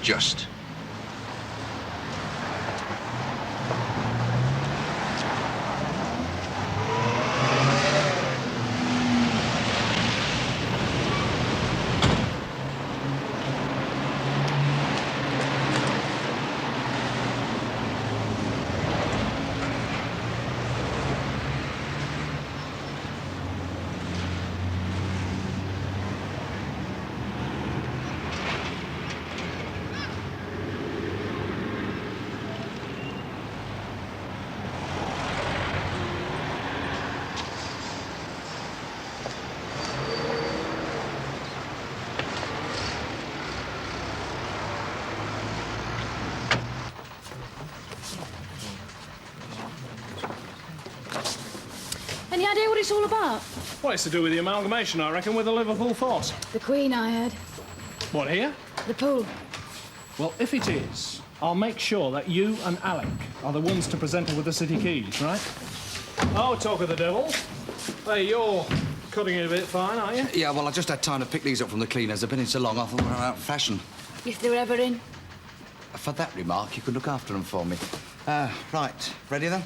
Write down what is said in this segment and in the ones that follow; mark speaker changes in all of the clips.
Speaker 1: just.
Speaker 2: Any idea what it's all about?
Speaker 3: Well, it's to do with the amalgamation, I reckon, with the Liverpool force.
Speaker 2: The Queen, I heard.
Speaker 3: What, here?
Speaker 2: The pool.
Speaker 3: Well, if it is, I'll make sure that you and Alec are the ones to present her with the city keys, right? Oh, talk of the devil. Hey, you're cutting it a bit fine, aren't you?
Speaker 4: Yeah, well, I just had time to pick these up from the cleaners. They've been in so long, I thought they were out of fashion.
Speaker 2: If they were ever in.
Speaker 4: For that remark, you could look after them for me. Right, ready then?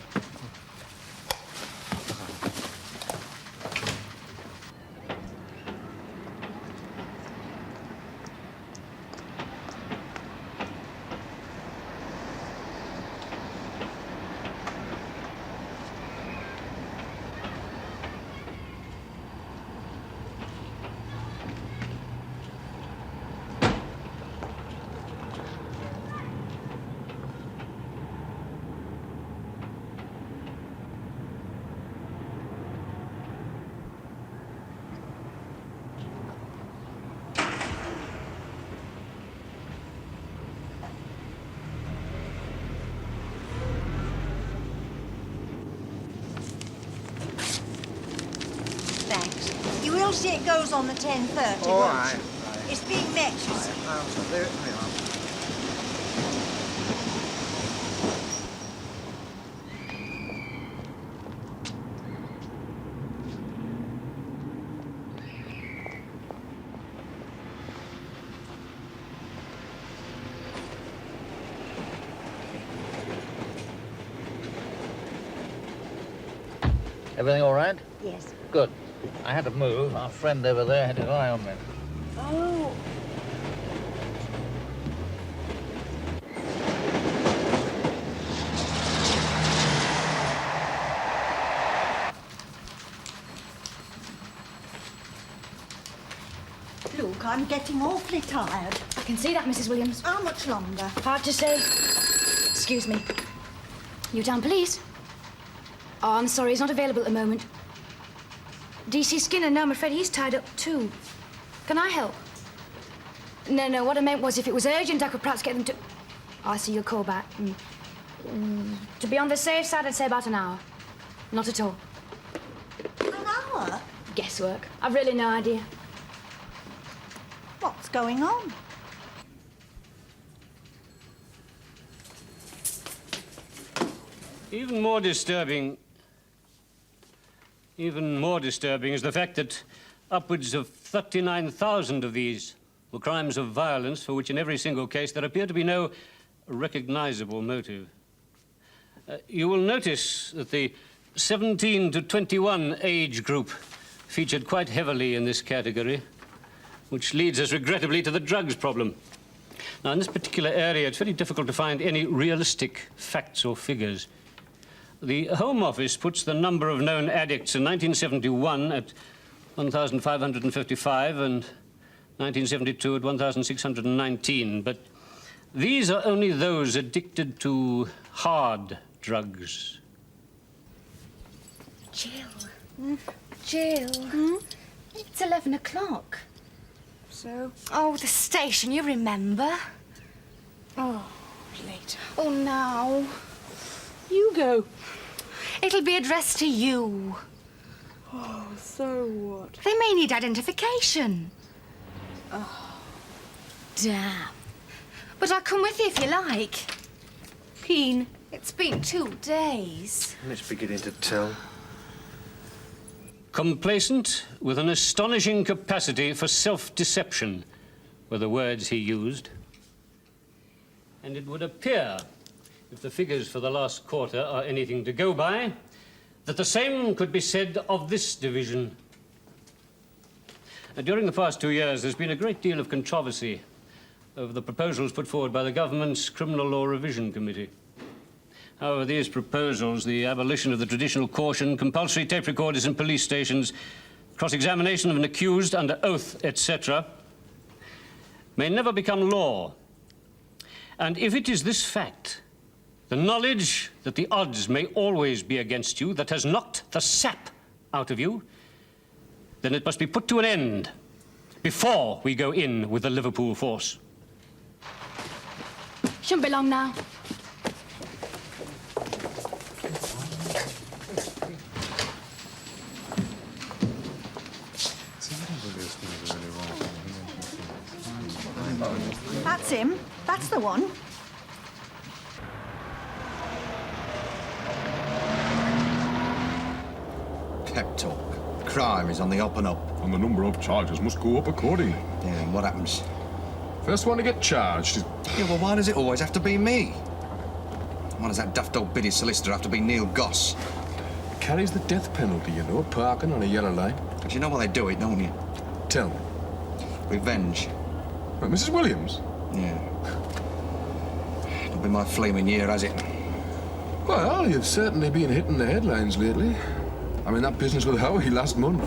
Speaker 5: Thanks. You will see it goes on the 10:30.
Speaker 6: All
Speaker 5: won't
Speaker 6: right.
Speaker 5: you? It's being met, you see.
Speaker 7: Everything all right?
Speaker 5: Yes.
Speaker 7: Good. I had to move. Our friend over there had his eye on me.
Speaker 5: Oh. Look, I'm getting awfully tired.
Speaker 2: I can see that, Mrs. Williams.
Speaker 5: How much longer?
Speaker 2: Hard to say. Excuse me. Newtown Police? Oh, I'm sorry, he's not available at the moment. DC Skinner, no, I'm afraid he's tied up too. Can I help? No, what I meant was if it was urgent, I could perhaps get them to... Oh, I see, you'll call back. To be on the safe side, I'd say about an hour. Not at all.
Speaker 5: An hour?
Speaker 2: Guesswork. I've really no idea.
Speaker 5: What's going on?
Speaker 8: Even more disturbing is the fact that upwards of 39,000 of these were crimes of violence for which in every single case there appeared to be no recognizable motive. You will notice that the 17 to 21 age group featured quite heavily in this category, which leads us regrettably to the drugs problem. Now, in this particular area, it's very difficult to find any realistic facts or figures. The Home Office puts the number of known addicts in 1971 at 1,555 and 1972 at 1,619, but these are only those addicted to hard drugs.
Speaker 2: Jill. Jill. It's 11 o'clock.
Speaker 5: So?
Speaker 2: Oh, the station, you remember?
Speaker 5: Oh, later.
Speaker 2: Oh, now.
Speaker 5: You go.
Speaker 2: It'll be addressed to you.
Speaker 5: Oh, so what?
Speaker 2: They may need identification.
Speaker 5: Oh.
Speaker 2: Damn. But I'll come with you if you like.
Speaker 5: Keen.
Speaker 2: It's been 2 days.
Speaker 6: It's beginning to tell.
Speaker 8: Complacent with an astonishing capacity for self-deception were the words he used. And it would appear, if the figures for the last quarter are anything to go by, that the same could be said of this division. During the past 2 years, there's been a great deal of controversy over the proposals put forward by the government's Criminal Law Revision Committee. However, these proposals, the abolition of the traditional caution, compulsory tape recorders in police stations, cross-examination of an accused under oath, etc., may never become law. And if it is this fact, the knowledge that the odds may always be against you, that has knocked the sap out of you, then it must be put to an end before we go in with the Liverpool force.
Speaker 2: Shouldn't be long now.
Speaker 5: That's him. That's the one.
Speaker 4: Pep talk. Crime is on the up and up.
Speaker 1: And the number of charges must go up accordingly.
Speaker 4: Yeah, and what happens?
Speaker 1: First one to get charged is...
Speaker 4: Yeah, well, why does it always have to be me? Why does that daft old biddy solicitor have to be Neil Goss?
Speaker 1: Carries the death penalty, you know, parking on a yellow line.
Speaker 4: Because you know why they do it, don't you?
Speaker 1: Tell me.
Speaker 4: Revenge.
Speaker 1: Right, Mrs. Williams?
Speaker 4: Yeah. Not been my flaming year, has it?
Speaker 1: Well, you've certainly been hitting the headlines lately. I mean, that business with Howie last month.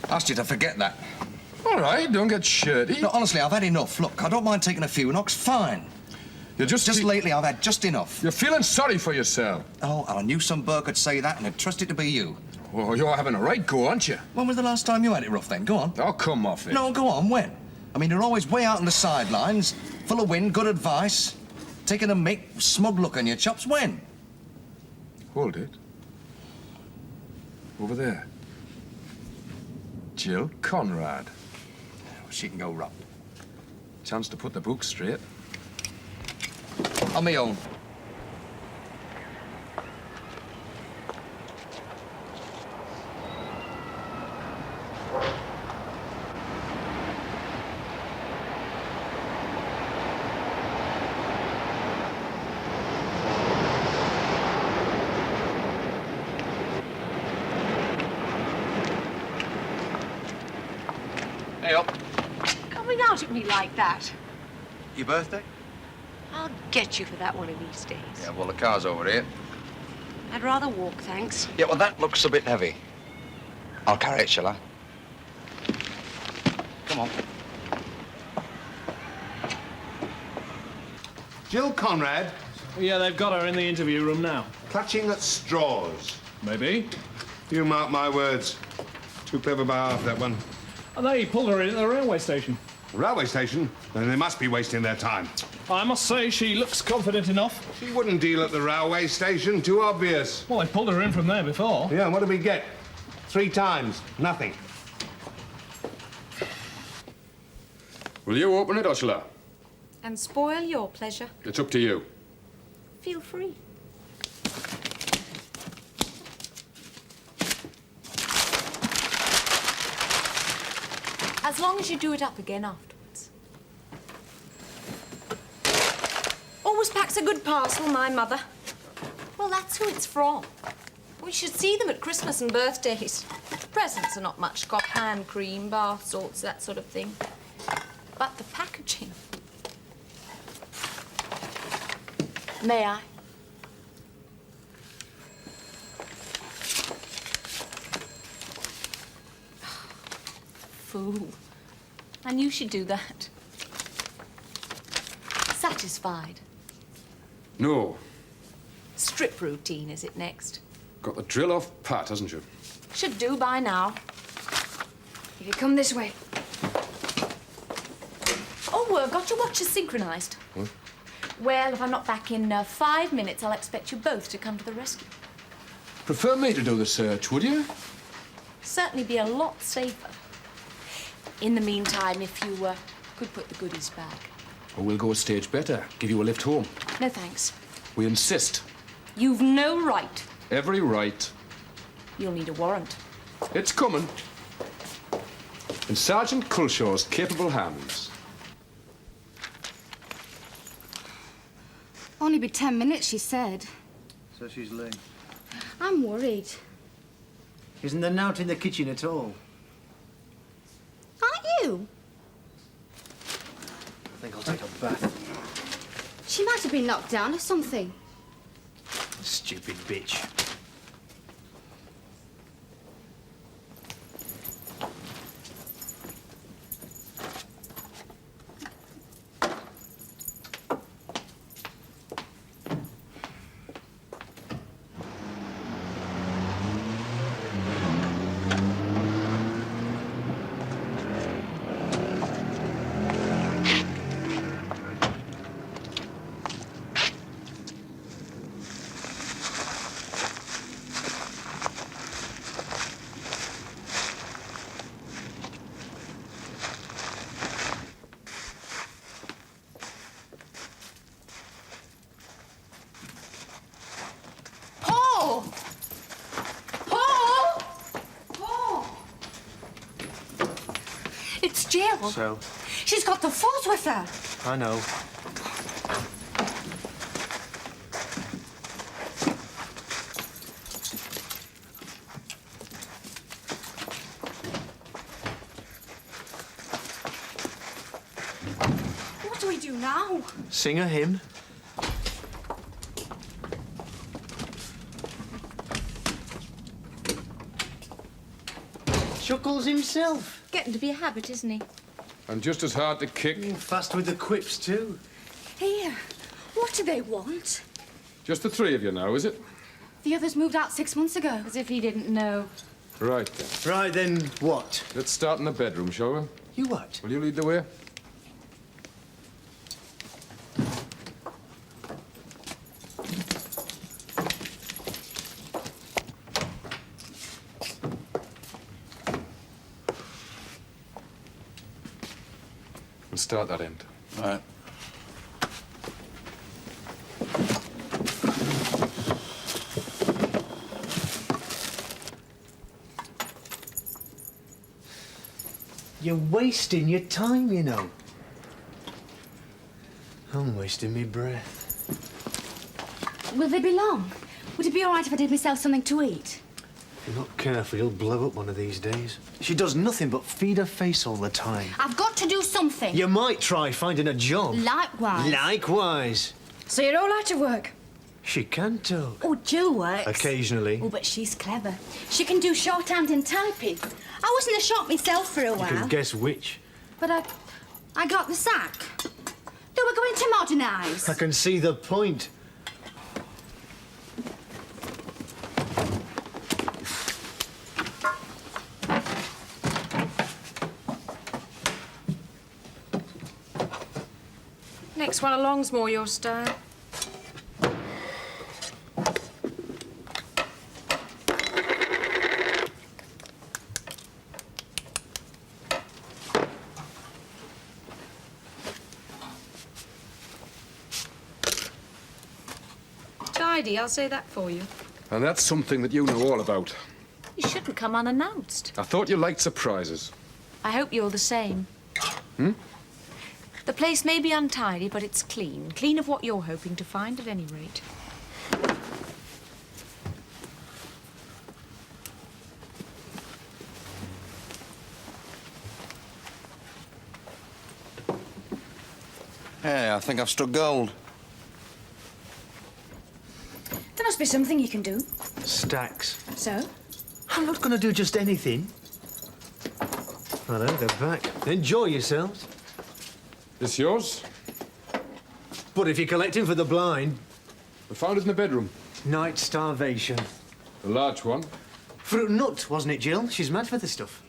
Speaker 4: Asked you to forget that.
Speaker 1: All right, don't get shirty.
Speaker 4: No, honestly, I've had enough. Look, I don't mind taking a few knocks, fine.
Speaker 1: You're just
Speaker 4: lately, I've had just enough.
Speaker 1: You're feeling sorry for yourself.
Speaker 4: Oh, I knew some burr could say that and I'd trust it to be you.
Speaker 1: Well, you're having a right go, aren't you?
Speaker 4: When was the last time you had it rough, then? Go on.
Speaker 1: Oh, come off it.
Speaker 4: No, go on, when? I mean, you're always way out on the sidelines, full of wind, good advice, taking a mick, smug look on your chops. When?
Speaker 1: Hold it. Over there. Jill Conrad.
Speaker 4: She can go rock.
Speaker 1: Chance to put the book straight.
Speaker 4: On me own. Hey up.
Speaker 6: Coming out at me like that.
Speaker 4: Your birthday?
Speaker 6: I'll get you for that one of these days.
Speaker 4: Yeah, well, the car's over here.
Speaker 6: I'd rather walk, thanks.
Speaker 4: Yeah, well, that looks a bit heavy. I'll carry it, shall I? Come on.
Speaker 9: Jill Conrad,
Speaker 3: Yeah, they've got her in the interview room now.
Speaker 9: clutching at straws.
Speaker 3: Maybe.
Speaker 9: You mark my words. Too clever by half, that one.
Speaker 3: And they pulled her in at the railway station.
Speaker 9: Railway station? Then they must be wasting their time.
Speaker 3: I must say, she looks confident enough.
Speaker 9: She wouldn't deal at the railway station. Too obvious.
Speaker 3: Well, they pulled her in from there before.
Speaker 9: Yeah, and what did we get? 3 times. Nothing.
Speaker 1: Will you open it, or shall I?
Speaker 6: And spoil your pleasure.
Speaker 1: It's up to you.
Speaker 6: Feel free. As long as you do it up again afterwards. Always packs a good parcel, my mother. Well, that's who it's from. We should see them at Christmas and birthdays. Presents are not much. Got hand cream, bath salts, that sort of thing. But the packaging. May I? Fool. I knew she'd do that. Satisfied?
Speaker 1: No.
Speaker 6: Strip routine, is it next?
Speaker 1: Got the drill off pat, hasn't you?
Speaker 6: Should do by now.
Speaker 2: If you come this way.
Speaker 6: Oh, got your watches synchronized.
Speaker 1: What?
Speaker 6: Well, if I'm not back in 5 minutes, I'll expect you both to come to the rescue.
Speaker 1: Prefer me to do the search, would you?
Speaker 6: Certainly be a lot safer. In the meantime, if you could put the goodies back.
Speaker 1: Or we'll go a stage better. Give you a lift home.
Speaker 6: No, thanks.
Speaker 1: We insist.
Speaker 6: You've no right.
Speaker 1: Every right.
Speaker 6: You'll need a warrant.
Speaker 1: It's coming. in Sergeant Culshaw's capable hands.
Speaker 2: Only be 10 minutes, she said.
Speaker 10: So she's late.
Speaker 2: I'm worried.
Speaker 10: Isn't there nought in the kitchen at all?
Speaker 2: Aren't you?
Speaker 10: I think I'll take a bath.
Speaker 2: She might have been knocked down or something.
Speaker 10: Stupid bitch.
Speaker 5: It's Jill.
Speaker 10: So?
Speaker 5: She's got the fuzz with her.
Speaker 10: I know.
Speaker 5: What do we do now?
Speaker 10: Sing a hymn. Chuckles himself.
Speaker 6: Getting to be a habit, isn't he?
Speaker 1: And just as hard to kick.
Speaker 10: Fast with the quips, too.
Speaker 2: Here, what do they want?
Speaker 1: Just the three of you now, is it?
Speaker 2: The others moved out 6 months ago.
Speaker 6: As if he didn't know.
Speaker 1: Right then.
Speaker 10: Right, then what?
Speaker 1: Let's start in the bedroom, shall we?
Speaker 10: You what?
Speaker 1: Will you lead the way? We'll start that end.
Speaker 11: All right.
Speaker 10: You're wasting your time, you know. I'm wasting my breath.
Speaker 2: Will they be long? Would it be all right if I did myself something to eat?
Speaker 10: If you're not careful, you'll blow up one of these days. She does nothing but feed her face all the time.
Speaker 2: I've got to do something.
Speaker 10: You might try finding a job.
Speaker 2: Likewise.
Speaker 10: Likewise.
Speaker 2: So you're all out of work?
Speaker 10: She can talk.
Speaker 2: Oh, Jill works.
Speaker 10: Occasionally.
Speaker 2: Oh, but she's clever. She can do shorthand and typing. I was in the shop myself for a
Speaker 10: You
Speaker 2: while.
Speaker 10: can guess which.
Speaker 2: But I got the sack. They were going to modernise.
Speaker 10: I can see the point.
Speaker 6: Next one along's more your style. Tidy, I'll say that for you.
Speaker 1: And that's something that you know all about.
Speaker 6: You shouldn't come unannounced.
Speaker 1: I thought you liked surprises.
Speaker 6: I hope you're the same.
Speaker 1: Hmm?
Speaker 6: The place may be untidy, but it's clean. Clean of what you're hoping to find, at any rate.
Speaker 11: Hey, I think I've struck gold.
Speaker 2: There must be something you can do.
Speaker 10: Stacks.
Speaker 2: So?
Speaker 10: I'm not going to do just anything. Hello, they're back. Enjoy yourselves.
Speaker 1: This yours?
Speaker 10: But if you're collecting for the blind...
Speaker 1: We found it in the bedroom.
Speaker 10: Night starvation.
Speaker 1: A large one.
Speaker 10: Fruit nut, wasn't it, Jill? She's mad for the stuff.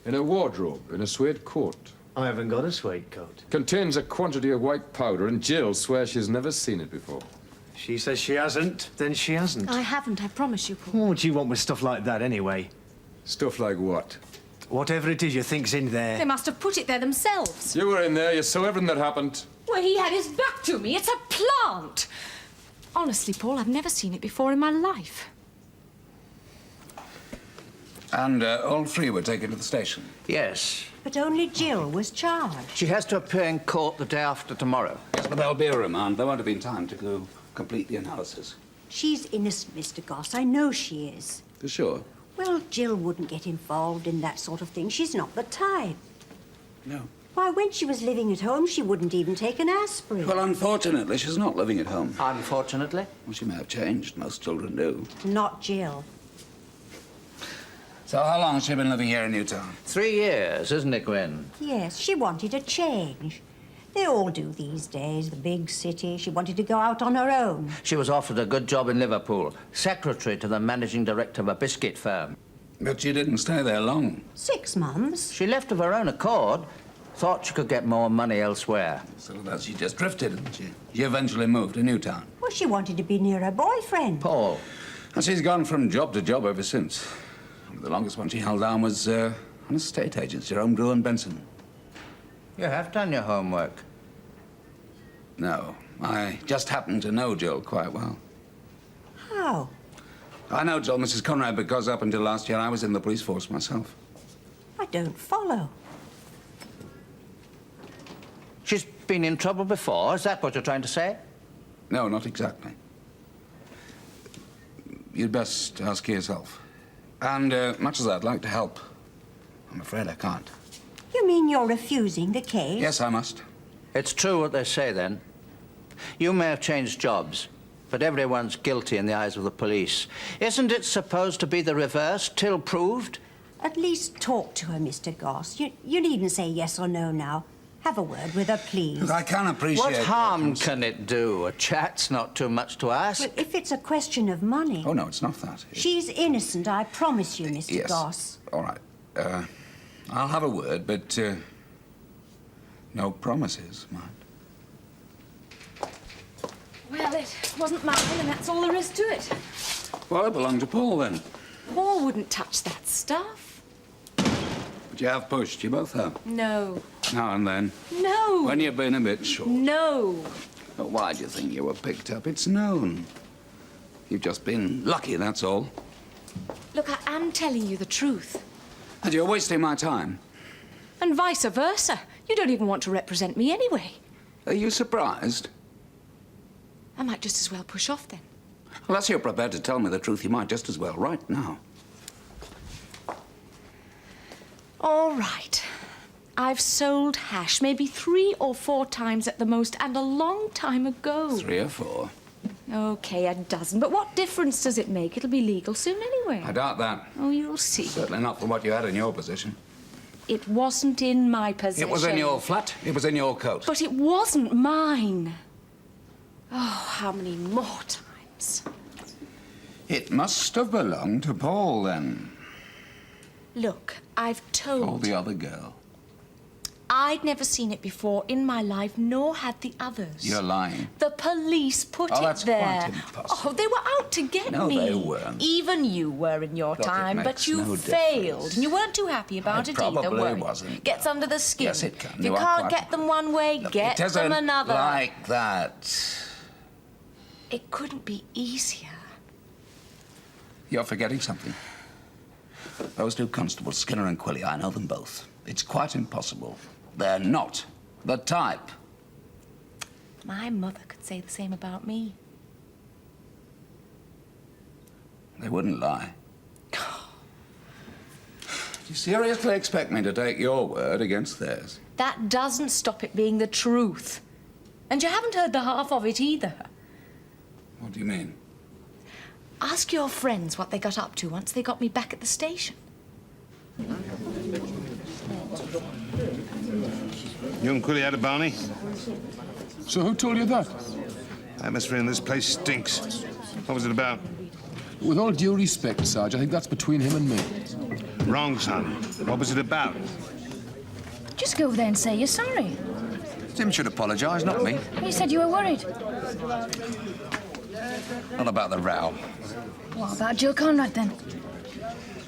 Speaker 1: In a wardrobe, in a suede coat.
Speaker 10: I haven't got a suede coat.
Speaker 1: Contains a quantity of white powder, and Jill swears she's never seen it before.
Speaker 10: She says she hasn't, then she hasn't.
Speaker 6: I haven't, I promise you, Paul.
Speaker 10: What do you want with stuff like that, anyway?
Speaker 1: Stuff like what?
Speaker 10: Whatever it is you think's in there.
Speaker 6: They must have put it there themselves.
Speaker 1: You were in there, you saw everything that happened.
Speaker 6: Well, he had his back to me. It's a plant. Honestly, Paul, I've never seen it before in my life.
Speaker 11: And all three were taken to the station?
Speaker 7: Yes.
Speaker 5: But only Jill was charged.
Speaker 7: She has to appear in court the day after tomorrow.
Speaker 11: Yes, but there'll be a remand. There won't have been time to go complete the analysis.
Speaker 5: She's innocent, Mr. Goss. I know she is.
Speaker 11: For sure?
Speaker 5: Well, Jill wouldn't get involved in that sort of thing. She's not the type.
Speaker 11: No.
Speaker 5: Why, when she was living at home, she wouldn't even take an aspirin.
Speaker 11: Well, unfortunately, she's not living at home.
Speaker 7: Unfortunately?
Speaker 11: Well, she may have changed. Most children do.
Speaker 5: Not Jill.
Speaker 11: So how long has she been living here in Newtown?
Speaker 7: 3 years, isn't it, Gwen?
Speaker 5: Yes, she wanted a change. They all do these days, the big city. She wanted to go out on her own.
Speaker 7: She was offered a good job in Liverpool, secretary to the managing director of a biscuit firm.
Speaker 11: But she didn't stay there long.
Speaker 5: 6 months.
Speaker 7: She left of her own accord. Thought she could get more money elsewhere.
Speaker 11: So that she just drifted, didn't she? She eventually moved to Newtown.
Speaker 5: Well, she wanted to be near her boyfriend.
Speaker 7: Paul.
Speaker 11: And she's gone from job to job ever since. The longest one she held down was an estate agent, Jerome Drew and Benson.
Speaker 7: You have done your homework.
Speaker 11: No, I just happen to know Jill quite well.
Speaker 5: How?
Speaker 11: I know Jill, Mrs. Conrad, because up until last year I was in the police force myself.
Speaker 5: I don't follow.
Speaker 7: She's been in trouble before, is that what you're trying to say?
Speaker 11: No, not exactly. You'd best ask yourself. And much as I'd like to help, I'm afraid I can't.
Speaker 5: You mean you're refusing the case?
Speaker 11: Yes, I must.
Speaker 7: It's true what they say, then. You may have changed jobs, but everyone's guilty in the eyes of the police. Isn't it supposed to be the reverse, till proved?
Speaker 5: At least talk to her, Mr. Goss. You needn't say yes or no now. Have a word with her, please.
Speaker 11: Look, I can appreciate...
Speaker 7: What harm can it do? A chat's not too much to ask.
Speaker 5: Well, if it's a question of money...
Speaker 11: Oh, no, it's not that.
Speaker 5: She's innocent, I promise you, Mr.
Speaker 11: Yes.
Speaker 5: Goss.
Speaker 11: All right. I'll have a word, but no promises, mind.
Speaker 2: Well, it wasn't mine, and that's all there is to it.
Speaker 11: Well, it belonged to Paul, then.
Speaker 6: Paul wouldn't touch that stuff.
Speaker 11: But you have pushed, you both have.
Speaker 6: No.
Speaker 11: Now and then.
Speaker 6: No.
Speaker 11: When you've been a bit short.
Speaker 6: No.
Speaker 11: But why do you think you were picked up? It's known. You've just been lucky, that's all.
Speaker 6: Look, I am telling you the truth.
Speaker 11: And you're wasting my time.
Speaker 6: And vice versa. You don't even want to represent me anyway.
Speaker 11: Are you surprised?
Speaker 6: I might just as well push off then.
Speaker 11: Unless you're prepared to tell me the truth, you might just as well right now.
Speaker 6: All right. I've sold hash maybe 3 or 4 times at the most, and a long time ago.
Speaker 11: 3 or 4.
Speaker 6: Okay, a dozen. But what difference does it make? It'll be legal soon anyway.
Speaker 11: I doubt that.
Speaker 6: Oh, you'll see.
Speaker 11: Certainly not from what you had in your position.
Speaker 6: It wasn't in my possession.
Speaker 11: It was in your flat. It was in your coat.
Speaker 6: But it wasn't mine. Oh, how many more times?
Speaker 11: It must have belonged to Paul, then.
Speaker 6: Look, I've told...
Speaker 11: Or the other girl.
Speaker 6: I'd never seen it before in my life, nor had the others.
Speaker 11: You're lying.
Speaker 6: The police put it
Speaker 11: that's
Speaker 6: there.
Speaker 11: quite impossible.
Speaker 6: Oh, they were out to get
Speaker 11: No,
Speaker 6: me.
Speaker 11: they weren't.
Speaker 6: Even you were in your
Speaker 11: Look, it
Speaker 6: time, but
Speaker 11: makes
Speaker 6: you
Speaker 11: no
Speaker 6: failed.
Speaker 11: difference.
Speaker 6: And you weren't too happy about
Speaker 11: I
Speaker 6: it either,
Speaker 11: probably
Speaker 6: were you?
Speaker 11: wasn't.
Speaker 6: Gets under the skin.
Speaker 11: Yes, it can.
Speaker 6: If you
Speaker 11: You are
Speaker 6: can't
Speaker 11: quite
Speaker 6: get them one way,
Speaker 11: Look,
Speaker 6: get
Speaker 11: it isn't
Speaker 6: them another.
Speaker 11: like that.
Speaker 6: It couldn't be easier.
Speaker 11: You're forgetting something. Those 2 constables, Skinner and Quilly, I know them both. It's quite impossible. They're not the type.
Speaker 6: My mother could say the same about me.
Speaker 11: They wouldn't lie. Do you seriously expect me to take your word against theirs?
Speaker 6: That doesn't stop it being the truth. And you haven't heard the half of it either.
Speaker 11: What do you mean?
Speaker 6: Ask your friends what they got up to once they got me back at the station.
Speaker 9: You and Quilly had a Barney?
Speaker 1: So who told you that?
Speaker 9: Atmosphere in this place stinks. What was it about?
Speaker 1: With all due respect, Sarge, I think that's between him and me.
Speaker 9: Wrong, son. What was it about?
Speaker 2: Just go over there and say you're sorry.
Speaker 4: Tim should apologise, not me.
Speaker 2: You said you were worried.
Speaker 4: Not about the row.
Speaker 2: What about Jill Conrad, then?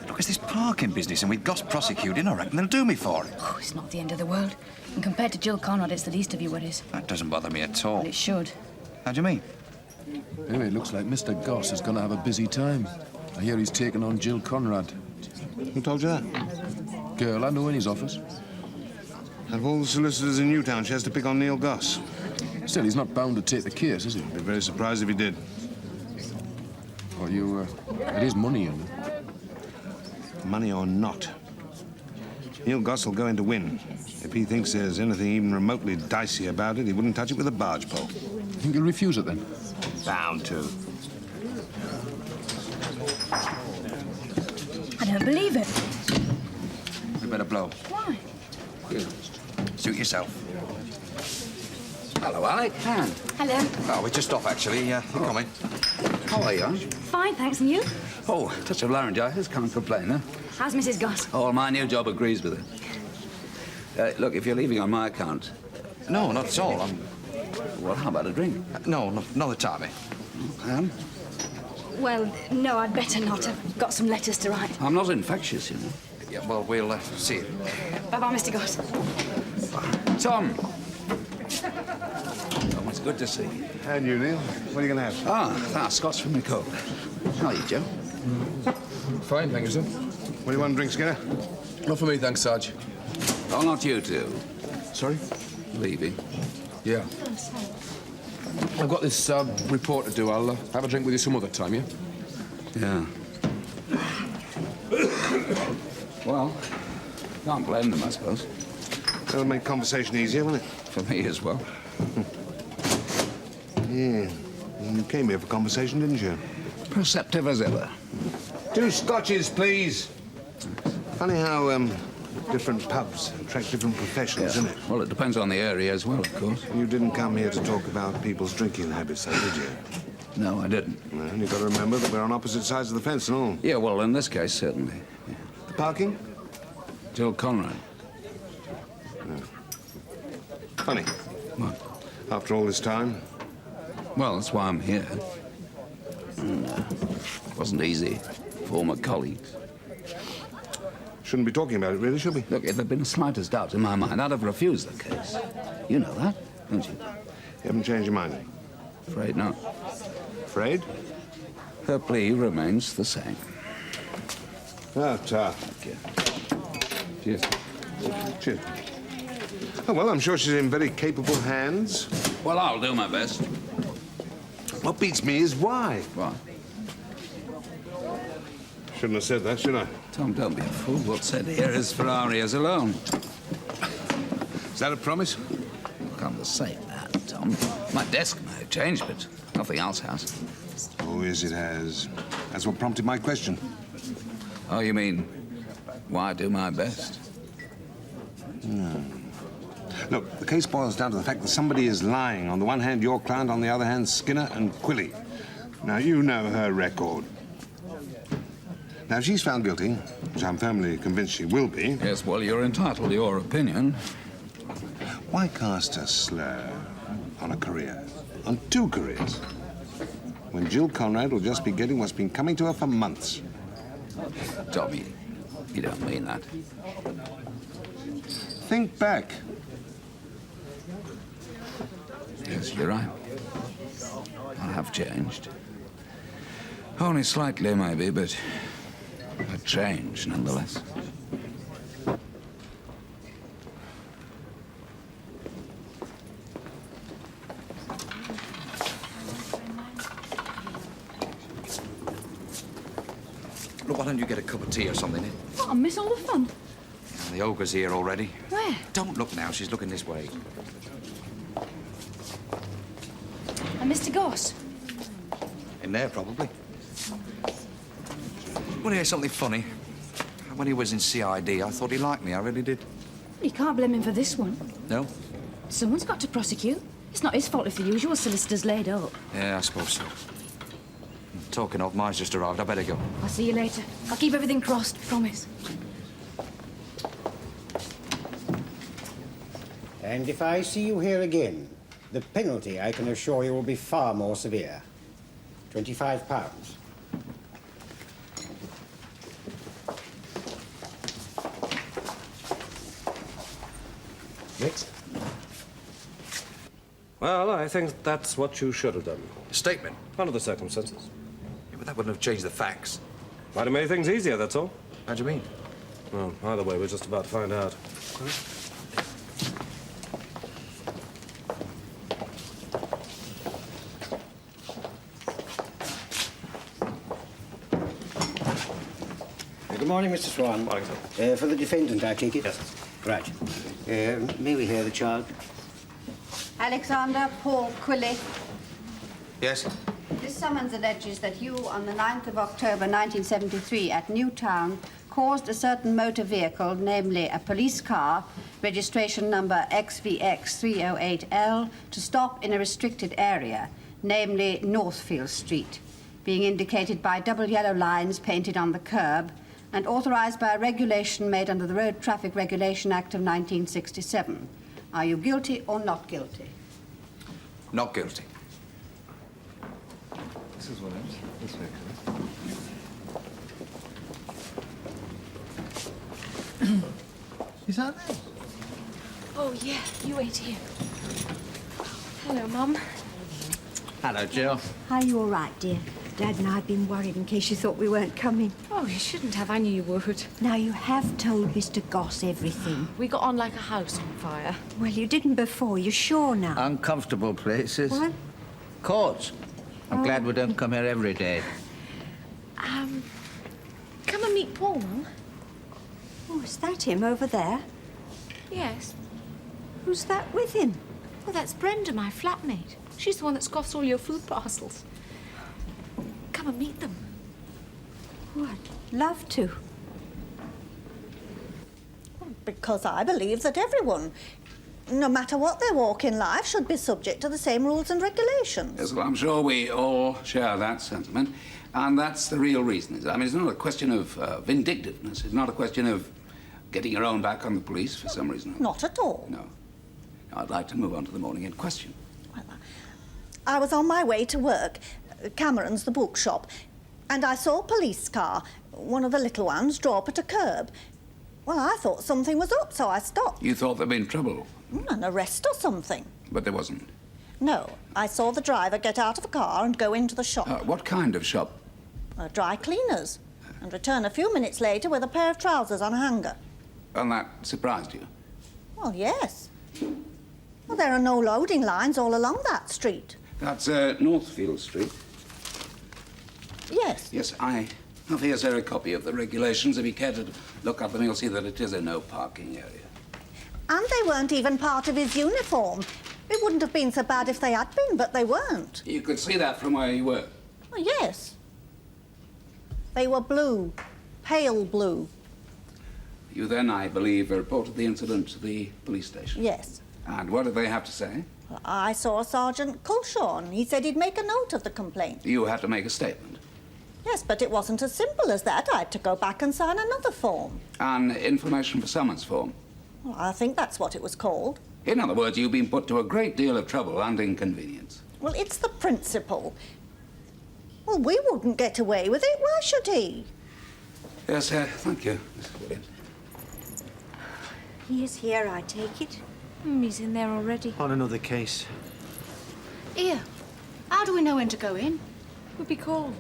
Speaker 4: Look, it's this parking business, and with Goss prosecuting, I reckon they'll do me for it.
Speaker 2: Oh, it's not the end of the world. And compared to Jill Conrad, it's the least of your worries.
Speaker 4: That doesn't bother me at all.
Speaker 2: Well, it should.
Speaker 4: How do you mean?
Speaker 1: Anyway, it looks like Mr. Goss is going to have a busy time. I hear he's taken on Jill Conrad.
Speaker 9: Who told you that?
Speaker 1: Girl I know in his office.
Speaker 9: Out of all the solicitors in Newtown, she has to pick on Neil Goss.
Speaker 1: Still, he's not bound to take the case, is he?
Speaker 9: I'd be very surprised if he did.
Speaker 1: Well, it is money, you know.
Speaker 9: Money or not. Neil Goss will go in to win. If he thinks there's anything even remotely dicey about it, he wouldn't touch it with a barge pole.
Speaker 1: You think he'll refuse it, then?
Speaker 9: Bound to.
Speaker 2: I don't believe it.
Speaker 11: We better blow.
Speaker 2: Why?
Speaker 11: Suit yourself. Hello, Alec. Han.
Speaker 2: Hello.
Speaker 4: Oh, we're just off, actually. You're coming.
Speaker 11: How are you?
Speaker 2: Fine, thanks. And you?
Speaker 11: Oh, touch of laryngitis. Can't complain, huh?
Speaker 2: How's Mrs. Goss?
Speaker 11: Oh, my new job agrees with it. Look, if you're leaving on my account...
Speaker 4: No, not at all.
Speaker 11: Well, how about a drink?
Speaker 4: No, another time, eh?
Speaker 11: Han?
Speaker 2: Well, no, I'd better not. I've got some letters to write.
Speaker 11: I'm not infectious, you know.
Speaker 4: Yeah, well, we'll see you.
Speaker 2: Bye-bye, Mr. Goss.
Speaker 11: Tom! Oh, it's good to see you.
Speaker 9: And you, Neil? What are you going to have?
Speaker 11: Ah, Scots from the coat. How are you, Joe?
Speaker 1: Fine, thank you, sir.
Speaker 9: What do you want to drink, Skinner?
Speaker 1: Not for me, thanks, Sarge.
Speaker 11: Oh, not you two.
Speaker 1: Sorry?
Speaker 11: Leaving.
Speaker 1: Yeah. I've got this report to do. I'll have a drink with you some other time, yeah?
Speaker 11: Yeah. Well, can't blame them, I suppose.
Speaker 9: That'll make conversation easier, won't it?
Speaker 11: For me as well.
Speaker 9: Yeah. You came here for conversation, didn't you?
Speaker 11: Perceptive as ever.
Speaker 9: 2 scotches, please. Funny how different pubs attract different professions, isn't it?
Speaker 11: Well, it depends on the area as well, of course.
Speaker 9: You didn't come here to talk about people's drinking habits, though, did you?
Speaker 11: No, I didn't.
Speaker 9: Well, you've got to remember that we're on opposite sides of the fence and all.
Speaker 11: Yeah, well, in this case, certainly. Yeah.
Speaker 9: The parking?
Speaker 11: Jill Conrad.
Speaker 9: Funny.
Speaker 11: What?
Speaker 9: After all this time.
Speaker 11: Well, that's why I'm here. Wasn't easy. Former colleagues.
Speaker 9: Shouldn't be talking about it, really, should we?
Speaker 11: Look, if there'd been the slightest doubt in my mind, I'd have refused the case. You know that, don't you?
Speaker 9: You haven't changed your mind?
Speaker 11: Afraid not.
Speaker 9: Afraid?
Speaker 11: Her plea remains the same.
Speaker 9: Ah, ta.
Speaker 11: Thank you. Cheers.
Speaker 9: Cheers. Oh, well, I'm sure she's in very capable hands.
Speaker 11: Well, I'll do my best.
Speaker 9: What beats me is why.
Speaker 11: Why?
Speaker 9: Shouldn't have said that, should I?
Speaker 11: Tom, don't be a fool. What's said here is for our ears alone.
Speaker 9: Is that a promise?
Speaker 11: Can't say that, Tom. My desk may have changed, but nothing else has.
Speaker 9: Oh, yes, it has. That's what prompted my question.
Speaker 11: Oh, you mean, why do my best?
Speaker 9: Look, the case boils down to the fact that somebody is lying. On the one hand, your client, on the other hand, Skinner and Quilly. Now, you know her record. Now, if she's found guilty, which I'm firmly convinced she will be...
Speaker 11: Yes, well, you're entitled to your opinion.
Speaker 9: Why cast a slur on a career? On 2 careers? When Jill Conrad will just be getting what's been coming to her for months.
Speaker 11: Tom, you don't mean that.
Speaker 9: Think back.
Speaker 11: Yes, you're right. I have changed. Only slightly, maybe, but a change, nonetheless.
Speaker 4: Look, why don't you get a cup of tea or something? Eh?
Speaker 2: What, I miss all the fun.
Speaker 4: The ogre's here already.
Speaker 2: Where?
Speaker 4: Don't look now, she's looking this way.
Speaker 2: And Mr. Goss?
Speaker 4: In there, probably. Want to hear something funny? When he was in CID, I thought he liked me. I really did.
Speaker 2: You can't blame him for this one.
Speaker 4: No?
Speaker 2: Someone's got to prosecute. It's not his fault if the usual solicitor's laid up.
Speaker 4: Yeah, I suppose so. Talking of, mine's just arrived. I better go.
Speaker 2: I'll see you later. I'll keep everything crossed, promise.
Speaker 12: And if I see you here again, the penalty, I can assure you, will be far more severe. £25.
Speaker 10: Next. Well, I think that's what you should have done.
Speaker 4: Statement.
Speaker 10: Under the circumstances.
Speaker 4: Yeah, but that wouldn't have changed the facts.
Speaker 10: Might have made things easier, that's all.
Speaker 4: How do you mean?
Speaker 13: Well, either way, we're just about to find out.
Speaker 12: Good morning, Mr. Swan.
Speaker 13: Morning, sir.
Speaker 12: For the defendant, I take it?
Speaker 13: Yes.
Speaker 12: Right. May we hear the charge?
Speaker 14: Alexander Paul Quilly.
Speaker 4: Yes?
Speaker 14: This summons alleges that you, on the 9th of October 1973, at Newtown, caused a certain motor vehicle, namely a police car, registration number XVX308L, to stop in a restricted area, namely Northfield Street, being indicated by double yellow lines painted on the curb, and authorized by a regulation made under the Road Traffic Regulation Act of 1967. Are you guilty or not guilty?
Speaker 4: Not guilty.
Speaker 1: This is what it is. This way,
Speaker 10: Is that it?
Speaker 6: Oh, yeah, you wait here. Hello, Mum.
Speaker 7: Hello, Jill.
Speaker 5: Are you all right, dear? Dad and I have been worried in case you thought we weren't coming.
Speaker 6: Oh, you shouldn't have. I knew you would.
Speaker 5: Now, you have told Mr. Goss everything.
Speaker 6: We got on like a house on fire.
Speaker 5: Well, you didn't before. You're sure now?
Speaker 7: Uncomfortable places.
Speaker 5: What?
Speaker 7: Courts. I'm glad we don't come here every day.
Speaker 6: Come and meet Paul, Mum.
Speaker 5: Oh, is that him over there?
Speaker 6: Yes.
Speaker 5: Who's that with him?
Speaker 6: Well, that's Brenda, my flatmate. She's the one that scoffs all your food parcels. Come and meet them.
Speaker 5: Oh, I'd love to.
Speaker 15: Because I believe that everyone, no matter what their walk in life, should be subject to the same rules and regulations.
Speaker 11: Yes, well, I'm sure we all share that sentiment, and that's the real reason. I mean, it's not a question of vindictiveness. It's not a question of getting your own back on the police for some reason.
Speaker 15: Not at all.
Speaker 11: No. I'd like to move on to the morning in question.
Speaker 15: Well, I was on my way to work, Cameron's the bookshop, and I saw a police car, one of the little ones, draw up at a curb. Well, I thought something was up, so I stopped.
Speaker 11: You thought there'd been trouble?
Speaker 15: An arrest or something.
Speaker 11: But there wasn't.
Speaker 15: No, I saw the driver get out of the car and go into the shop.
Speaker 11: What kind of shop?
Speaker 15: Dry cleaners. And return a few minutes later with a pair of trousers on a hanger.
Speaker 11: And that surprised you?
Speaker 15: Well, yes. Well, there are no loading lines all along that street.
Speaker 11: That's Northfield Street.
Speaker 15: Yes.
Speaker 11: Yes, I have here, sir, a copy of the regulations. If you care to look up them, you'll see that it is a no parking area.
Speaker 15: And they weren't even part of his uniform. It wouldn't have been so bad if they had been, but they weren't.
Speaker 11: You could see that from where you were.
Speaker 15: Oh, yes. They were blue. Pale blue.
Speaker 11: You then, I believe, reported the incident to the police station.
Speaker 15: Yes.
Speaker 11: And what did they have to say?
Speaker 15: Well, I saw Sergeant Culshaw. He said he'd make a note of the complaint.
Speaker 11: You had to make a statement.
Speaker 15: Yes, but it wasn't as simple as that. I had to go back and sign another form.
Speaker 11: An information for summons form.
Speaker 15: Well, I think that's what it was called.
Speaker 11: In other words, you've been put to a great deal of trouble and inconvenience.
Speaker 15: Well, it's the principle. Well, we wouldn't get away with it. Why should he?
Speaker 11: Yes, thank you, Mrs. Williams.
Speaker 5: He is here, I take it.
Speaker 6: He's in there already.
Speaker 10: On another case.
Speaker 2: Here. How do we know when to go in?
Speaker 6: We'll be called.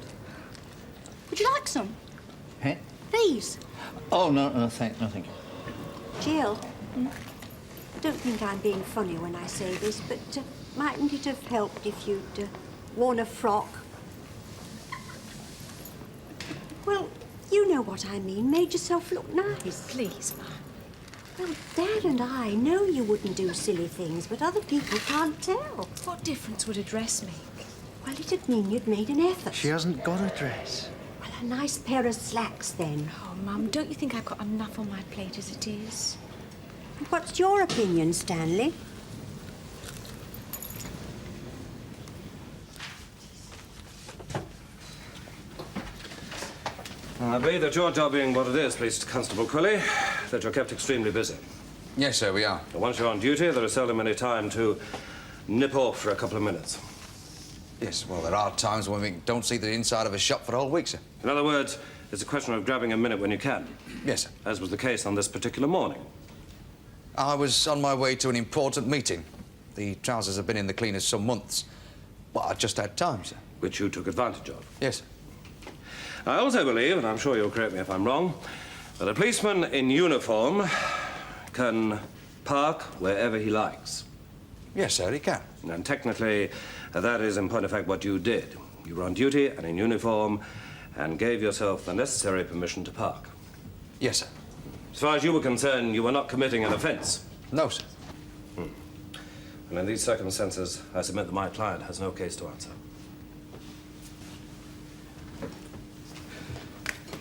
Speaker 2: Would you like some?
Speaker 7: Hey?
Speaker 2: These.
Speaker 7: Oh, no, thank you.
Speaker 5: Jill, I don't think I'm being funny when I say this, but mightn't it have helped if you'd worn a frock? Well, you know what I mean. Made yourself look nice.
Speaker 6: Please, Ma.
Speaker 5: Well, Dad and I know you wouldn't do silly things, but other people can't tell.
Speaker 6: What difference would a dress make?
Speaker 5: Well, it'd mean you'd made an effort.
Speaker 10: She hasn't got a dress.
Speaker 5: Well, a nice pair of slacks, then.
Speaker 6: Oh, Mum, don't you think I've got enough on my plate as it is?
Speaker 5: What's your opinion, Stanley?
Speaker 13: I believe that your job being what it is, Police Constable Quilly, that you're kept extremely busy.
Speaker 4: Yes, sir, we are.
Speaker 13: And once you're on duty, there is seldom any time to nip off for a couple of minutes.
Speaker 4: Yes, well, there are times when we don't see the inside of a shop for a whole week, sir.
Speaker 13: In other words, it's a question of grabbing a minute when you can.
Speaker 4: Yes, sir.
Speaker 13: As was the case on this particular morning.
Speaker 4: I was on my way to an important meeting. The trousers have been in the cleaners some months. Well, I just had time, sir.
Speaker 13: Which you took advantage of.
Speaker 4: Yes, sir.
Speaker 13: I also believe, and I'm sure you'll correct me if I'm wrong, Well, a policeman in uniform can park wherever he likes.
Speaker 4: Yes, sir, he can.
Speaker 13: And technically, that is, in point of fact, what you did. You were on duty and in uniform and gave yourself the necessary permission to park.
Speaker 4: Yes, sir.
Speaker 13: As far as you were concerned, you were not committing an offence.
Speaker 4: No, sir.
Speaker 13: And in these circumstances, I submit that my client has no case to answer.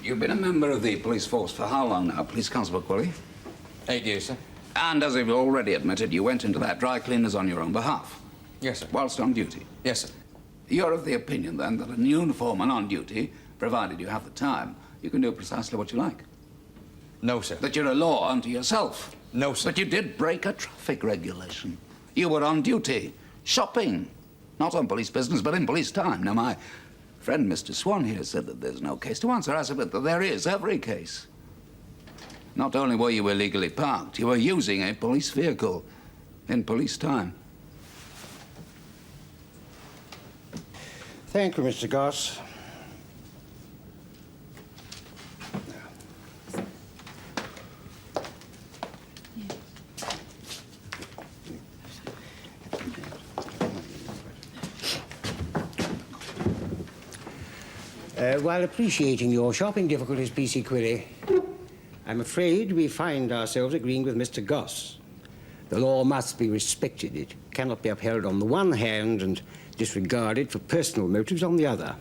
Speaker 11: You've been a member of the police force for how long now, Police Constable Quilly?
Speaker 4: 8 years, sir.
Speaker 11: And as you've already admitted, you went into that dry cleaners on your own behalf.
Speaker 4: Yes, sir.
Speaker 11: Whilst on duty.
Speaker 4: Yes, sir.
Speaker 11: You're of the opinion, then, that an uniform on duty, provided you have the time, you can do precisely what you like?
Speaker 4: No, sir.
Speaker 11: That you're a law unto yourself?
Speaker 4: No, sir.
Speaker 11: But you did break a traffic regulation. You were on duty, shopping. Not on police business, but in police time. Now, my friend, Mr. Swan, here said that there's no case to answer. I submit that there is every case. Not only were you illegally parked, you were using a police vehicle in police time.
Speaker 12: Thank you, Mr. Goss. While appreciating your shopping difficulties, PC Quilly, I'm afraid we find ourselves agreeing with Mr. Goss. The law must be respected. It cannot be upheld on the one hand and disregarded for personal motives on the other.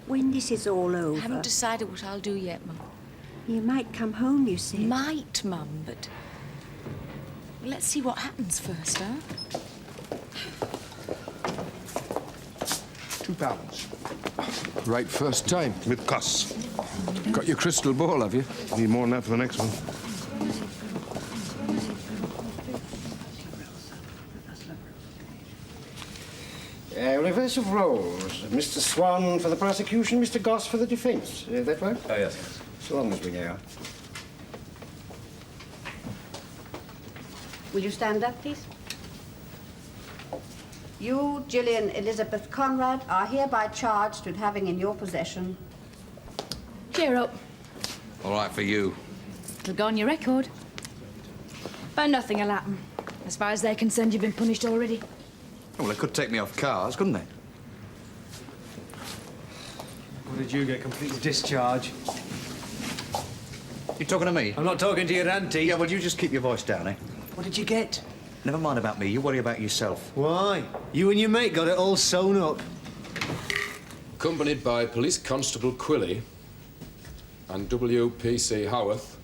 Speaker 5: When this is all over...
Speaker 6: I haven't decided what I'll do yet, Mum.
Speaker 5: You might come home, you see.
Speaker 6: Might, Mum, but... let's see what happens first, huh?
Speaker 1: £2. Right first time.
Speaker 9: With costs.
Speaker 1: Got your crystal ball, have you?
Speaker 9: Need more than that for the next one.
Speaker 12: Reverse of roles. Mr. Swan for the prosecution, Mr. Goss for the defence. That right?
Speaker 13: Oh, yes.
Speaker 12: So long as we know.
Speaker 14: Will you stand up, please? You, Gillian Elizabeth Conrad, are hereby charged with having in your possession...
Speaker 2: Cheer up.
Speaker 11: All right for you.
Speaker 2: It'll go on your record. But nothing will happen. As far as they're concerned, you've been punished already.
Speaker 4: Well, they could take me off cars, couldn't they?
Speaker 10: What did you get? Complete discharge?
Speaker 4: You talking to me?
Speaker 10: I'm not talking to your auntie.
Speaker 4: Yeah, well, you just keep your voice down, eh?
Speaker 10: What did you get?
Speaker 4: Never mind about me. You worry about yourself.
Speaker 10: Why? You and your mate got it all sewn up.
Speaker 1: Accompanied by Police Constable Quilly and WPC Howarth,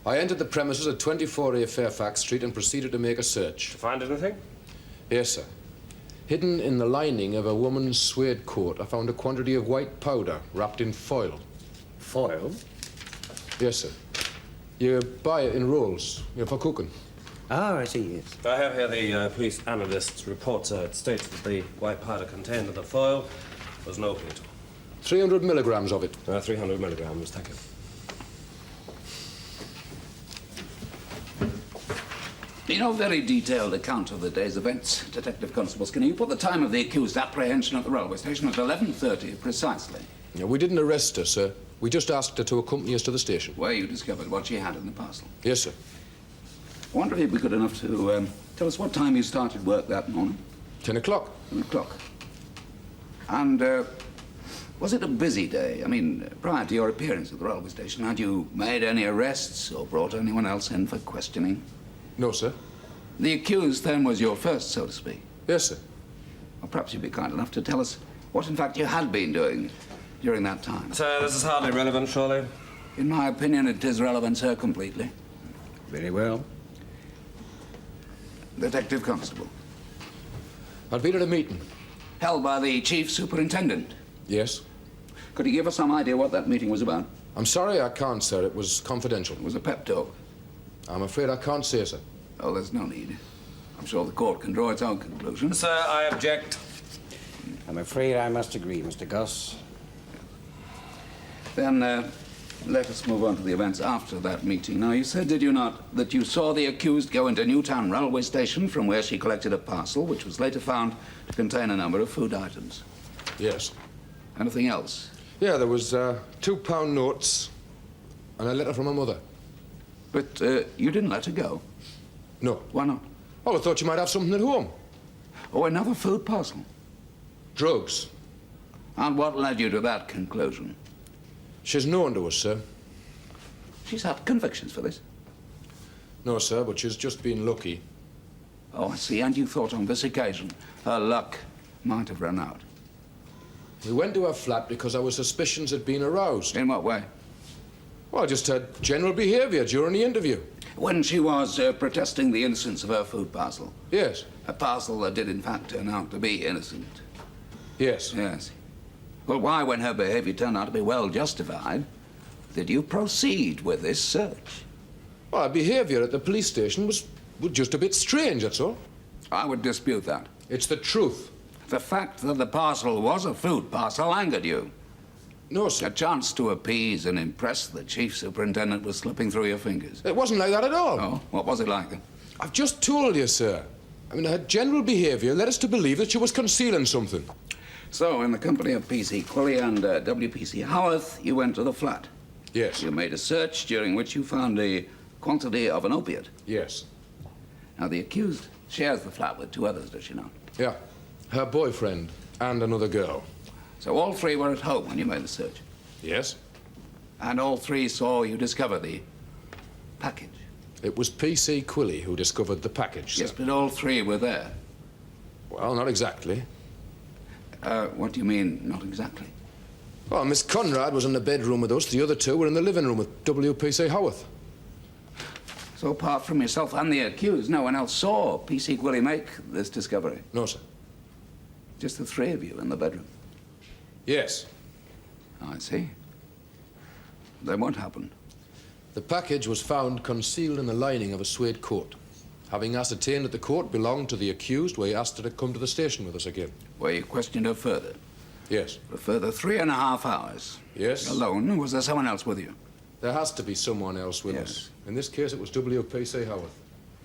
Speaker 1: I entered the premises at 24A Fairfax Street and proceeded to make a search.
Speaker 13: To find anything?
Speaker 1: Yes, sir. Hidden in the lining of a woman's suede coat, I found a quantity of white powder wrapped in foil.
Speaker 13: Foil?
Speaker 1: Yes, sir. You buy it in rolls, for cooking.
Speaker 12: Ah, I see, yes.
Speaker 13: I have here the police analyst's report, sir. It states that the white powder contained in the foil was no opiate.
Speaker 1: 300 milligrams of it.
Speaker 13: 300 milligrams, thank you.
Speaker 11: In your very detailed account of the day's events, Detective Constable Skinner, you put the time of the accused apprehension at the railway station at 11:30 precisely.
Speaker 1: Yeah, we didn't arrest her, sir. We just asked her to accompany us to the station.
Speaker 11: Where you discovered what she had in the parcel.
Speaker 1: Yes, sir.
Speaker 11: I wonder if you'd be good enough to tell us what time you started work that morning.
Speaker 1: 10 o'clock.
Speaker 11: 10 o'clock. And was it a busy day? I mean, prior to your appearance at the railway station, had you made any arrests or brought anyone else in for questioning?
Speaker 1: No, sir.
Speaker 11: The accused, then, was your first, so to speak?
Speaker 1: Yes, sir.
Speaker 11: Well, perhaps you'd be kind enough to tell us what, in fact, you had been doing during that time.
Speaker 13: Sir, this is hardly relevant, surely?
Speaker 11: In my opinion, it is relevant, sir, completely.
Speaker 12: Very well.
Speaker 11: Detective Constable.
Speaker 1: I'd been at a meeting.
Speaker 11: Held by the Chief Superintendent?
Speaker 1: Yes.
Speaker 11: Could you give us some idea what that meeting was about?
Speaker 1: I'm sorry I can't, sir. It was confidential.
Speaker 11: It was a pep talk?
Speaker 1: I'm afraid I can't say, sir.
Speaker 11: Oh, there's no need. I'm sure the court can draw its own conclusions.
Speaker 13: Sir, I object.
Speaker 12: I'm afraid I must agree, Mr. Goss.
Speaker 11: Then, let us move on to the events after that meeting. Now, you said, did you not, that you saw the accused go into Newtown railway station from where she collected a parcel, which was later found to contain a number of food items?
Speaker 1: Yes.
Speaker 11: Anything else?
Speaker 1: Yeah, there was £2 notes, And a letter from her mother.
Speaker 11: But you didn't let her go?
Speaker 1: No.
Speaker 11: Why not?
Speaker 1: Oh, I thought you might have something at home.
Speaker 11: Oh, another food parcel?
Speaker 1: Drugs.
Speaker 11: And what led you to that conclusion?
Speaker 1: She's known to us, sir.
Speaker 11: She's had convictions for this?
Speaker 1: No, sir, but she's just been lucky.
Speaker 11: Oh, I see. And you thought on this occasion her luck might have run out?
Speaker 1: We went to her flat because our suspicions had been aroused.
Speaker 11: In what way?
Speaker 1: Well, just her general behaviour during the interview.
Speaker 11: When she was protesting the innocence of her food parcel?
Speaker 1: Yes.
Speaker 11: A parcel that did, in fact, turn out to be innocent?
Speaker 1: Yes.
Speaker 11: Yes. Well, why, when her behaviour turned out to be well justified, did you proceed with this search?
Speaker 1: Well, her behaviour at the police station was just a bit strange, that's all.
Speaker 11: I would dispute that.
Speaker 1: It's the truth.
Speaker 11: The fact that the parcel was a food parcel angered you?
Speaker 1: No, sir.
Speaker 11: A chance to appease and impress the chief superintendent was slipping through your fingers.
Speaker 1: It wasn't like that at all.
Speaker 11: Oh, what was it like then?
Speaker 1: I've just told you, sir. I mean, her general behaviour led us to believe that she was concealing something.
Speaker 11: So, in the company of P.C. Quilly and WPC Howarth, you went to the flat?
Speaker 1: Yes.
Speaker 11: You made a search during which you found a quantity of an opiate?
Speaker 1: Yes.
Speaker 11: Now, the accused shares the flat with two others, does she not?
Speaker 1: Yeah. Her boyfriend and another girl.
Speaker 11: So all three were at home when you made the search?
Speaker 1: Yes.
Speaker 11: And all three saw you discover the package?
Speaker 1: It was P.C. Quilly who discovered the package, sir.
Speaker 11: Yes, but all three were there?
Speaker 1: Well, not exactly.
Speaker 11: What do you mean, not exactly?
Speaker 1: Well, Miss Conrad was in the bedroom with us. The other two were in the living room with WPC Howarth.
Speaker 11: So apart from yourself and the accused, no one else saw P.C. Quilly make this discovery?
Speaker 1: No, sir.
Speaker 11: Just the three of you in the bedroom?
Speaker 1: Yes.
Speaker 11: I see. Then what happened?
Speaker 1: The package was found concealed in the lining of a suede coat. Having ascertained that the coat belonged to the accused, we asked her to come to the station with us again.
Speaker 11: Where you questioned her further?
Speaker 1: Yes.
Speaker 11: For a further 3.5 hours?
Speaker 1: Yes.
Speaker 11: Alone? Or was there someone else with you?
Speaker 1: There has to be someone else with us. In this case, it was WPC Howarth.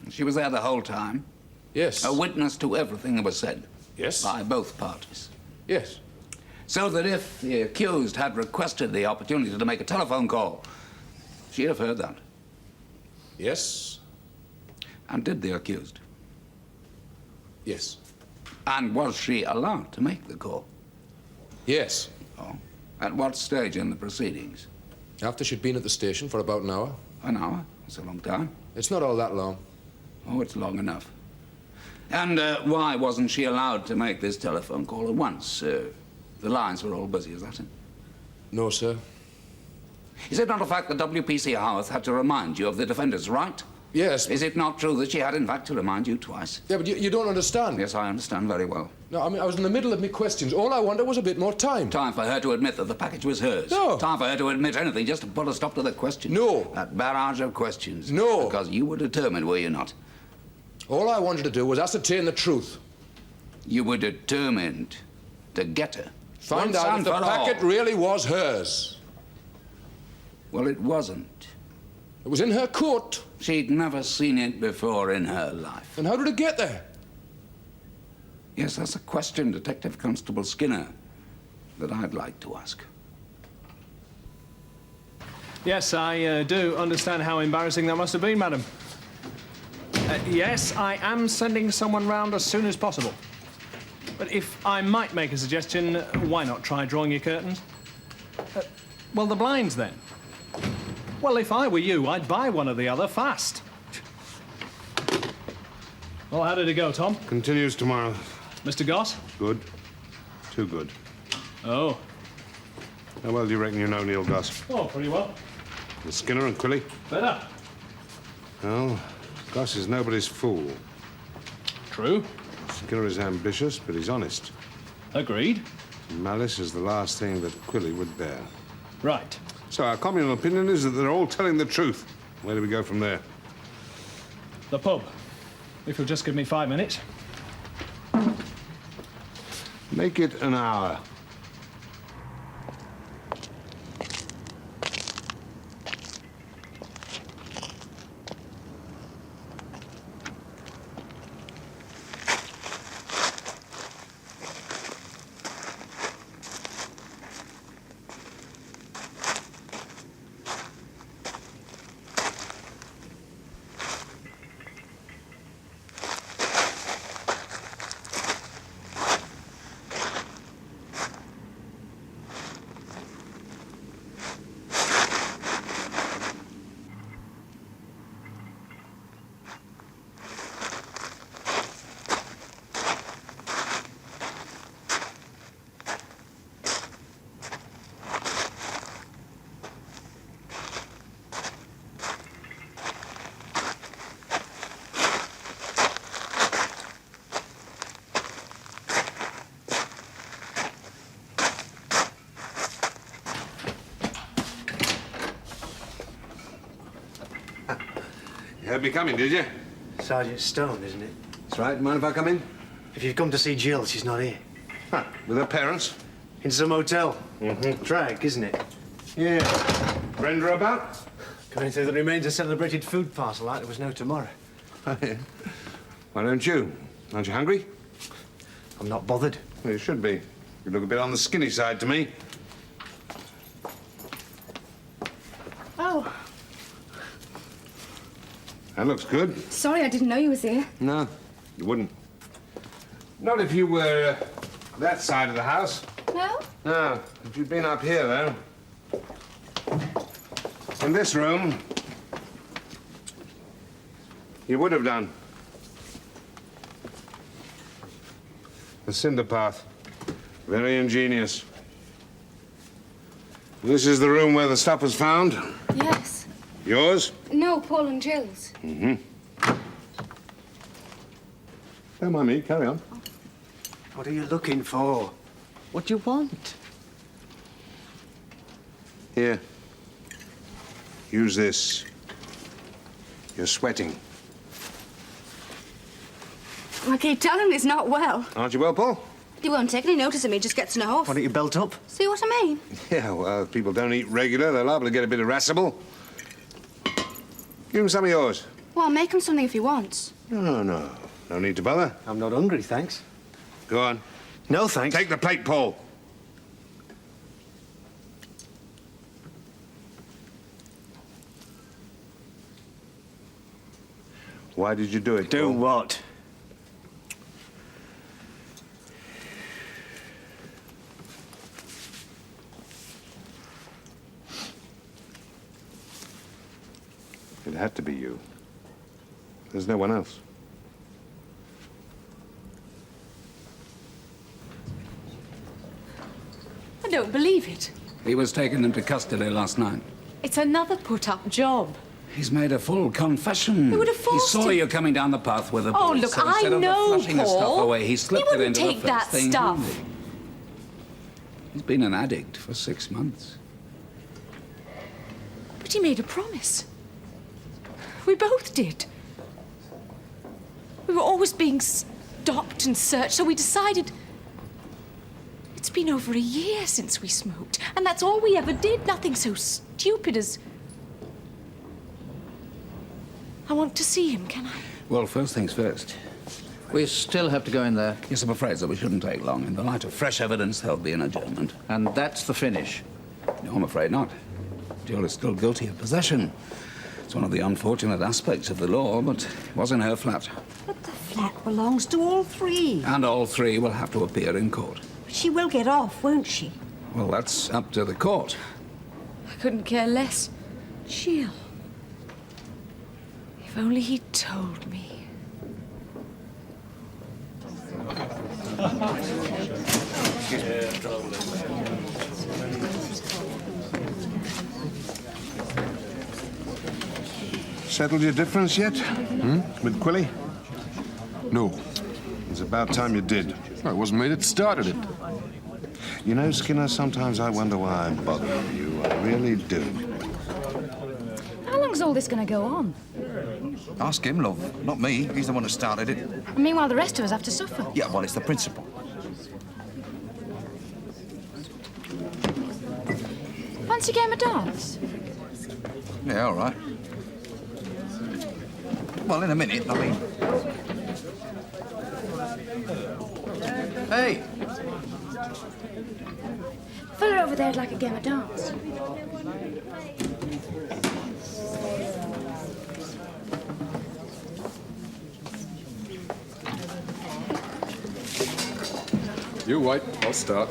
Speaker 11: She was there the whole time?
Speaker 1: Yes.
Speaker 11: A witness to everything that was said?
Speaker 1: Yes.
Speaker 11: By both parties?
Speaker 1: Yes.
Speaker 11: So that if the accused had requested the opportunity to make a telephone call, she'd have heard that?
Speaker 1: Yes.
Speaker 11: And did the accused?
Speaker 1: Yes.
Speaker 11: And was she allowed to make the call?
Speaker 1: Yes.
Speaker 11: Oh. At what stage in the proceedings?
Speaker 1: After she'd been at the station for about an hour.
Speaker 11: An hour? That's a long time.
Speaker 1: It's not all that long.
Speaker 11: Oh, it's long enough. And why wasn't she allowed to make this telephone call at once? The lines were all busy, is that it?
Speaker 1: No, sir.
Speaker 11: Is it not a fact that WPC Howarth had to remind you of the defendant's right?
Speaker 1: Yes.
Speaker 11: Is it not true that she had, in fact, to remind you twice?
Speaker 1: Yeah, but you don't understand.
Speaker 11: Yes, I understand very well.
Speaker 1: No, I mean, I was in the middle of my questions. All I wanted was a bit more time.
Speaker 11: Time for her to admit that the package was hers?
Speaker 1: No.
Speaker 11: Time for her to admit anything just to put a stop to the question?
Speaker 1: No.
Speaker 11: That barrage of questions?
Speaker 1: No.
Speaker 11: Because you were determined, were you not?
Speaker 1: All I wanted to do was ascertain the truth.
Speaker 11: You were determined to get her?
Speaker 1: Find
Speaker 11: Once
Speaker 1: out if
Speaker 11: and
Speaker 1: the
Speaker 11: for
Speaker 1: packet
Speaker 11: all.
Speaker 1: really was hers.
Speaker 11: Well, it wasn't.
Speaker 1: It was in her coat.
Speaker 11: She'd never seen it before in her life.
Speaker 1: And how did it get there?
Speaker 11: Yes, that's a question, Detective Constable Skinner, that I'd like to ask.
Speaker 3: Yes, I do understand how embarrassing that must have been, madam. Yes, I am sending someone round as soon as possible. But if I might make a suggestion, why not try drawing your curtains? Well, the blinds, then. Well, if I were you, I'd buy one or the other fast. Well, how did it go, Tom?
Speaker 9: Continues tomorrow.
Speaker 3: Mr. Goss?
Speaker 9: Good. Too good.
Speaker 3: Oh.
Speaker 9: How well do you reckon you know Neil Goss?
Speaker 3: Oh, pretty well.
Speaker 9: With Skinner and Quilly?
Speaker 3: Better.
Speaker 9: Well, Goss is nobody's fool.
Speaker 3: True.
Speaker 9: Skinner is ambitious, but he's honest.
Speaker 3: Agreed.
Speaker 9: Malice is the last thing that Quilly would bear.
Speaker 3: Right.
Speaker 9: So our communal opinion is that they're all telling the truth. Where do we go from there?
Speaker 3: The pub. If you'll just give me 5 minutes.
Speaker 9: Make it an hour. Heard me coming, did you?
Speaker 10: Sergeant Stone, isn't it?
Speaker 9: That's right. Mind if I come in?
Speaker 10: If you've come to see Jill, she's not here.
Speaker 9: Huh. With her parents?
Speaker 10: In some hotel. Drag, isn't it?
Speaker 9: Yeah. Brenda about?
Speaker 10: Going through the remains of celebrated food parcel like there was no tomorrow.
Speaker 9: Oh, yeah. Why don't you? Aren't you hungry?
Speaker 10: I'm not bothered.
Speaker 9: Well, you should be. You look a bit on the skinny side to me.
Speaker 2: Oh,
Speaker 9: That looks good.
Speaker 2: sorry, I didn't know you was here.
Speaker 9: No, you wouldn't. Not if you were that side of the house.
Speaker 2: No?
Speaker 9: No, if you'd been up here, though. In this room, you would have done. The cinder path. Very ingenious. This is the room where the stuff was found?
Speaker 2: Yes.
Speaker 9: Yours?
Speaker 2: No, Paul and Jill's.
Speaker 9: Mm-hmm. Don't mind me, carry on.
Speaker 10: What are you looking for? What do you want?
Speaker 9: Here. Use this. You're sweating.
Speaker 2: I keep telling him he's not well.
Speaker 9: Aren't you well, Paul?
Speaker 2: He won't take any notice of me, just gets no off.
Speaker 10: Why don't you belt up?
Speaker 2: See what I mean?
Speaker 9: Yeah, well, if people don't eat regular, they're liable to get a bit irascible. Give him some of yours.
Speaker 2: Well, make him something if he wants.
Speaker 9: No, no. No need to bother.
Speaker 10: I'm not hungry, thanks.
Speaker 9: Go on.
Speaker 10: No, thanks.
Speaker 9: Take the plate, Paul. Why did you do it,
Speaker 10: Do
Speaker 9: Paul?
Speaker 10: what?
Speaker 9: It had to be you. There's no one else.
Speaker 6: I don't believe it.
Speaker 11: He was taken into custody last night.
Speaker 6: It's another put-up job.
Speaker 11: He's made a full confession.
Speaker 6: He would have forced
Speaker 11: He saw
Speaker 6: him.
Speaker 11: you coming down the path with a
Speaker 6: Oh,
Speaker 11: bull,
Speaker 6: look,
Speaker 11: so
Speaker 6: I
Speaker 11: instead of
Speaker 6: know,
Speaker 11: flushing the stuff
Speaker 6: Paul.
Speaker 11: away, he
Speaker 6: He
Speaker 11: slipped it
Speaker 6: wouldn't
Speaker 11: into
Speaker 6: take
Speaker 11: the
Speaker 6: that
Speaker 11: first thing
Speaker 6: stuff.
Speaker 11: handy. He's been an addict for 6 months.
Speaker 6: But he made a promise. We both did. We were always being stopped and searched, so we decided... It's been over a year since we smoked, and that's all we ever did. Nothing so stupid as... I want to see him, can I?
Speaker 11: Well, first things first. We still have to go in there. Yes, I'm afraid that we shouldn't take long. In the light of fresh evidence, there'll be an adjournment. And that's the finish. No, I'm afraid not. Jill is still guilty of possession. It's one of the unfortunate aspects of the law, but it was in her flat.
Speaker 5: But the flat belongs to all three.
Speaker 11: And all three will have to appear in court.
Speaker 5: She will get off, won't she?
Speaker 11: Well, that's up to the court.
Speaker 6: I couldn't care less. Jill. If only he'd told me.
Speaker 9: Settled your difference yet? With Quilly?
Speaker 1: No.
Speaker 9: It's about time you did.
Speaker 1: Well, it wasn't me that started it.
Speaker 9: You know, Skinner, sometimes I wonder why I bother with you. I really do.
Speaker 2: How long's all this going to go on?
Speaker 4: Ask him, love. Not me. He's the one who started it.
Speaker 2: Meanwhile, the rest of us have to suffer.
Speaker 4: Yeah, well, it's the principle.
Speaker 2: Fancy a game of darts?
Speaker 4: Yeah, all right. Well, in a minute, I mean... Hey!
Speaker 2: Fella over there'd like a game of darts.
Speaker 1: You wait, I'll start.